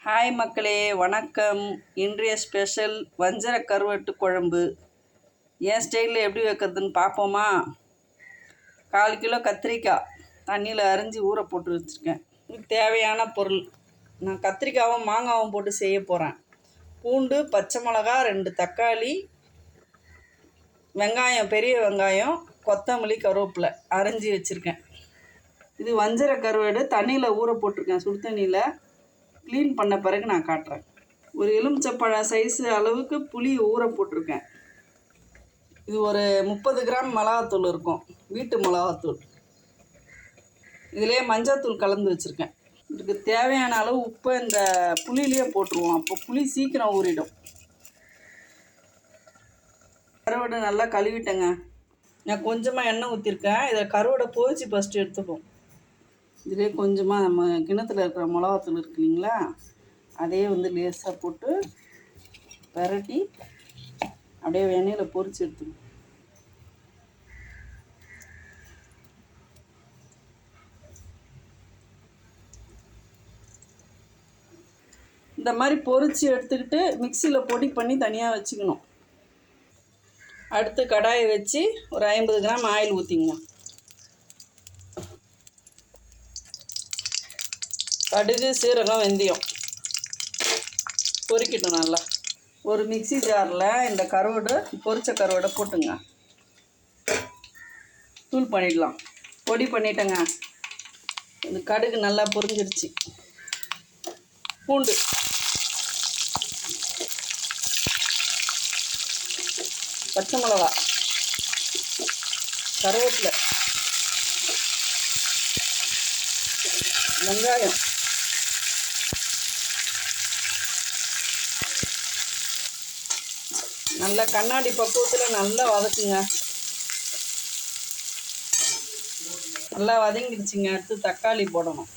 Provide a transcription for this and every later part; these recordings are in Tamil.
ஹாய் மக்களே, வணக்கம். இன்றைய ஸ்பெஷல் வஞ்சர கருவாட்டு குழம்பு. என் ஸ்டைலில் எப்படி வைக்கிறதுன்னு பார்ப்போமா? 1/4 கிலோ கத்திரிக்காய் தண்ணியில் அரிஞ்சு ஊற போட்டு வச்சுருக்கேன். இதுக்கு தேவையான பொருள், நான் கத்திரிக்காயும் மாங்காவும் போட்டு செய்ய போகிறேன். பூண்டு, பச்சை மிளகா, 2 தக்காளி, வெங்காயம், பெரிய வெங்காயம், கொத்தமல்லி, கருவேப்பிலை அரிஞ்சு வச்சுருக்கேன். இது வஞ்சர கருவாடு தண்ணியில் ஊற போட்டிருக்கேன். சுடு தண்ணியில் க்ளீன் பண்ண பிறகு நான் காட்டுறேன். ஒரு எலுமிச்சப்பழம் சைஸு அளவுக்கு புளி ஊற போட்டிருக்கேன். இது ஒரு 30 கிராம் மிளகாத்தூள் இருக்கும், வீட்டு மிளகாத்தூள். இதிலே மஞ்சத்தூள் கலந்து வச்சுருக்கேன். இதுக்கு தேவையான அளவு உப்பை இந்த புளியிலே போட்டுருவோம், அப்போ புளி சீக்கிரம் ஊறிடும். கருவாடை நல்லா கழுவிட்டேங்க. நான் கொஞ்சமாக எண்ணெய் ஊற்றிருக்கேன். இதை கருவாடை பொரிச்சு ஃபஸ்ட்டு எடுத்துப்போம். இதிலே கொஞ்சமாக நம்ம கிணத்துல இருக்கிற மிளகாத்தூள் இருக்கு இல்லைங்களா, அதையே லேசாக போட்டு விரட்டி அப்படியே எண்ணெயில் பொரிச்சு எடுத்துக்கணும். இந்த மாதிரி பொரிச்சு எடுத்துக்கிட்டு மிக்சியில் பொடி பண்ணி தனியாக வச்சுக்கணும். அடுத்து கடாயை வச்சு ஒரு 50 கிராம் ஆயில் ஊற்றிங்க. கடுகு, சீரகம், வெந்தயம் பொரிக்கட்டும் நல்லா. ஒரு மிக்சி ஜாரில் இந்த கருவாடு, பொரிச்ச கருவாடை போட்டுங்க. தூள் பண்ணிடலாம். பொடி பண்ணிட்டேங்க. இந்த கடுகு நல்லா பொரிஞ்சிருச்சு. பூண்டு, பச்சை மிளகா, கருவேப்பிலை, வெங்காயம், நல்லா கண்ணாடி பக்குவத்தில் நல்லா வதக்குங்க. நல்லா வதங்கிடுச்சிங்க. அடுத்து தக்காளி போடணும்.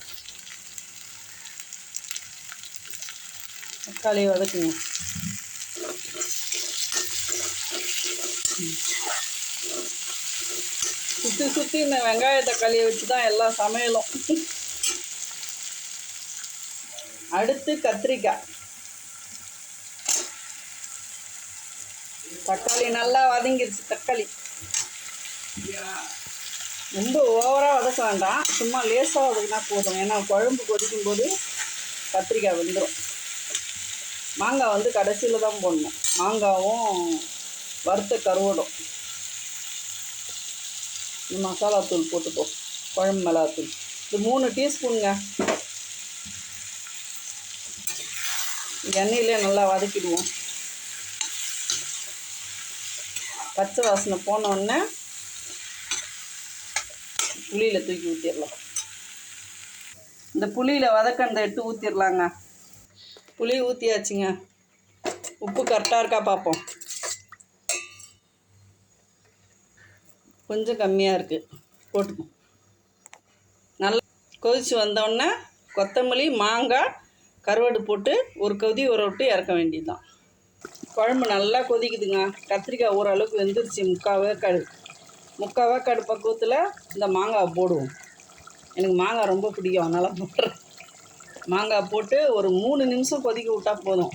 தக்காளி வதக்குங்க. சுற்றி சுற்றி இந்த வெங்காய தக்காளியை வச்சு தான் எல்லா சமையலும். அடுத்து கத்திரிக்காய். தக்காளி நல்லா வதங்கிடுச்சு. தக்காளி ரொம்ப ஓவராக வதக்க வேண்டாம், சும்மா லேசாக வதக்கினா போதும். ஏன்னா குழம்பு கொதிக்கும் போது கத்திரிக்காய் வெந்துடும். மாங்காய் கடைசியில் தான் போடணும். மாங்காவும் வறுத்த கருவாடும். இந்த மசாலாத்தூள் போட்டுப்போம், குழம்பு மிளகாத்தூள். இது 3 டீஸ்பூனுங்க. எண்ணெயிலே நல்லா வதக்கிடுவோம். பச்சை வாசனை போனோடனே புளியில் தூக்கி ஊற்றிடலாம். இந்த புளியில் வதக்கண்டை எடுத்து ஊற்றிடலாங்க. புளி ஊற்றியாச்சுங்க. உப்பு கரெக்டாக இருக்கா பார்ப்போம். கொஞ்சம் கம்மியாக இருக்குது, போட்டுப்போம். நல்லா கொதித்து வந்தோடனே கொத்தமல்லி, மாங்காய், கருவாடு போட்டு ஒரு கொதி ஊற விட்டு இறக்க வேண்டியது தான். குழம்பு நல்லா கொதிக்குதுங்க. கத்திரிக்காய் ஓரளவுக்கு வெந்துருச்சு. முக்கால் வேக்காடு பக்குவத்தில் இந்த மாங்காய் போடுவோம். எனக்கு மாங்காய் ரொம்ப பிடிக்கும், அதனால் போட்டுறேன். மாங்காய் போட்டு ஒரு 3 நிமிஷம் கொதிக்க விட்டால் போதும்.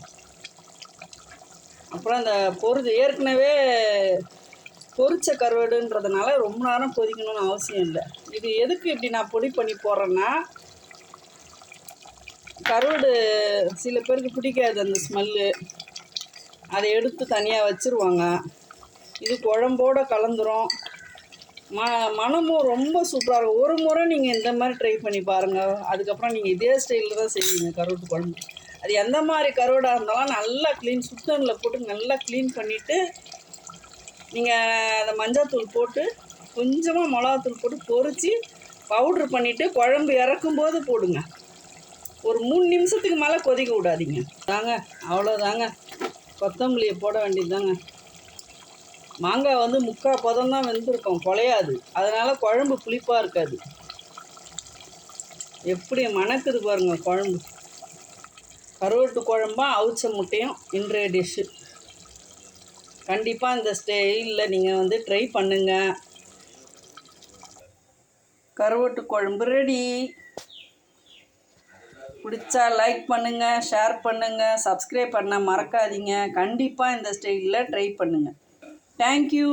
அப்புறம் அந்த ஏற்கனவே பொரிச்ச கருவாடுன்றதுனால ரொம்ப நேரம் கொதிக்கணும்னு அவசியம் இல்லை. இது எதுக்கு இப்படி நான் பொடி பண்ணி போடுறேன்னா, கருவாடு சில பேருக்கு பிடிக்காது அந்த ஸ்மெல்லு, அதை எடுத்து தனியாக வச்சுருவாங்க. இது குழம்போடு கலந்துரும். மனமும் ரொம்ப சூப்பராக இருக்கும். ஒரு முறை நீங்கள் இந்த மாதிரி ட்ரை பண்ணி பாருங்கள். அதுக்கப்புறம் நீங்கள் இதே ஸ்டைலில் தான் செய்வீங்க கருவாட்டு குழம்பு. அது எந்த மாதிரி கருவாடாக இருந்தாலும் நல்லா க்ளீன், சுத்தனில் போட்டு நல்லா க்ளீன் பண்ணிவிட்டு நீங்கள் அந்த மஞ்சத்தூள் போட்டு கொஞ்சமாக மிளகாத்தூள் போட்டு பொரித்து பவுட்ரு பண்ணிவிட்டு குழம்பு இறக்கும்போது போடுங்க. ஒரு 3 நிமிஷத்துக்கு மேலே கொதிக்க விடாதீங்க. தாங்க, அவ்வளோதாங்க. கொத்தமல்லியை போட வேண்டியது தாங்க. மாங்காய் முக்கால் பதம் தான் வெந்திருக்கும், குலையாது. அதனால் குழம்பு புளிப்பாக இருக்காது. எப்படி மணக்குது பாருங்கள் குழம்பு. கருவாட்டு குழம்பா அவிச்ச முட்டையும் இன்றைய டிஷ்ஷு. கண்டிப்பாக இந்த ஸ்டைலில் நீங்கள் ட்ரை பண்ணுங்கள். கருவாட்டு குழம்பு ரெடி. பிடிச்சா லைக் பண்ணுங்கள், ஷேர் பண்ணுங்கள், சப்ஸ்கிரைப் பண்ண மறக்காதீங்க. கண்டிப்பாக இந்த ஸ்டைலில் ட்ரை பண்ணுங்கள். தேங்க்யூ.